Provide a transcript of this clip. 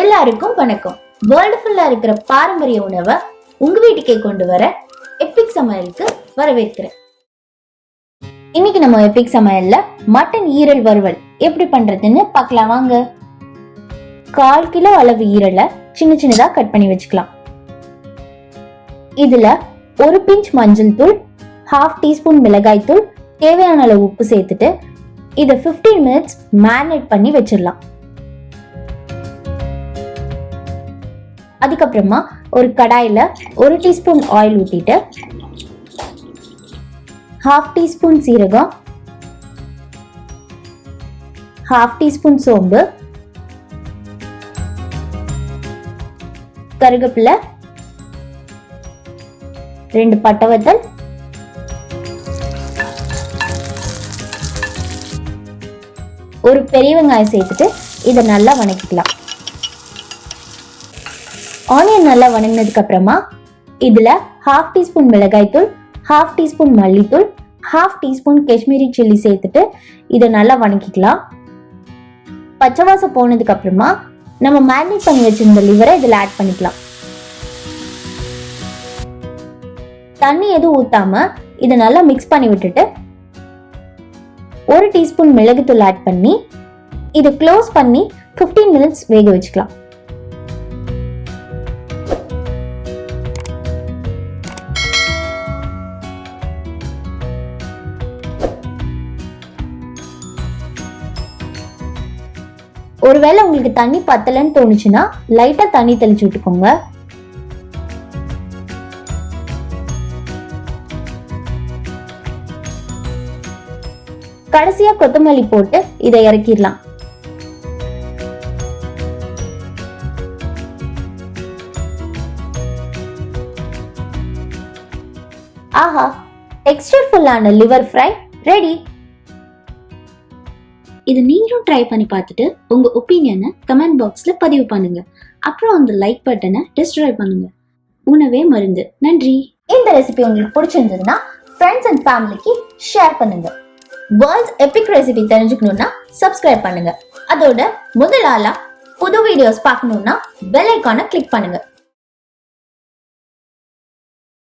எல்லாருக்கும் வணக்கம். வேர்ல்டு ஃபுல்லா இருக்கிற பாரம்பரிய உணவை உங்க வீட்டுக்கே கொண்டு வர எபிக் சமையலுக்கு வரவேற்கிறேன். இன்னைக்கு நம்ம எபிக் சமையல்ல மட்டன் ஈரல் வறுவல் எப்படி பண்றதுன்னு பார்க்கலாம் வாங்க. 1/4 கிலோ அளவு ஈரலை சின்ன சின்னதா கட் பண்ணி வச்சுக்கலாம். இதுல 1 பிஞ்ச் மஞ்சள் தூள், 1/2 டீஸ்பூன் மிளகாய் தூள், தேவையான அளவு உப்பு சேர்த்துட்டு இதை 15 மினிட்ஸ் மேரினேட் பண்ணி வச்சிடலாம். அதுக்கப்புறமா ஒரு கடாயில 1 டீஸ்பூன் ஆயில் ஊற்றிட்டு 1/2 டீஸ்பூன் சீரகம், 1/2 டீஸ்பூன் சோம்பு, கருவேப்பிலை, 2 பட்டை வத்தல், ஒரு பெரிய வெங்காயம் சேர்த்துட்டு இதை நல்லா வணக்கிக்கலாம். ஆனியன் நல்லா வணங்கினதுக்கு அப்புறமா இதுல 1/2 டீஸ்பூன் மிளகாய் தூள், 1/2 டீஸ்பூன் மல்லித்தூள், 1/2 டீஸ்பூன் காஷ்மீரி சில்லி சேர்த்துட்டு இதை நல்லா வணக்கிக்கலாம். பச்சை வாசம் போனதுக்கு அப்புறமா நம்ம மேரினேட் பண்ணி வச்சிருந்த லிவரை இதுல ஆட் பண்ணிக்கலாம். தண்ணி எதுவும் ஊத்தாம இதை நல்லா மிக்ஸ் பண்ணி விட்டுட்டு 1 டீஸ்பூன் மிளகுத்தூள் ஆட் பண்ணி இதை க்ளோஸ் பண்ணி 15 மினிட்ஸ் வேக வச்சுக்கலாம். ஒருவேளை உங்களுக்கு தண்ணி பத்தலன்னு தோணுச்சுன்னா லைட்டா தண்ணி தெளிச்சு விட்டுக்கோங்க. கடைசியா கொத்தமல்லி போட்டு இதை இறக்கிடலாம். ஆஹா, டெக்ஸ்டர் ஃபுல்லான லிவர் ஃப்ரை ரெடி. இது நீங்களும் ட்ரை பண்ணி பார்த்துட்டு உங்க ஒப்பீனியனை கமெண்ட் பாக்ஸ்ல பதிவு பண்ணுங்க. அப்புறம் அந்த லைக் பட்டனை டிஸ்ட்ராய் பண்ணுங்க. உணவே மருந்து. நன்றி. இந்த ரெசிபி உங்களுக்கு பிடிச்சிருந்ததுன்னா ஃப்ரெண்ட்ஸ் அண்ட் ஃபேமிலிக்கு ஷேர் பண்ணுங்க. வேர்ல்ட்ஸ் எபிக் ரெசிபி தெரிஞ்சுக்கணும்னா சப்ஸ்கிரைப் பண்ணுங்க. அதோட முதல் ஆளா புது வீடியோஸ் பார்க்கணும்னா பெல் ஐகானை கிளிக் பண்ணுங்க.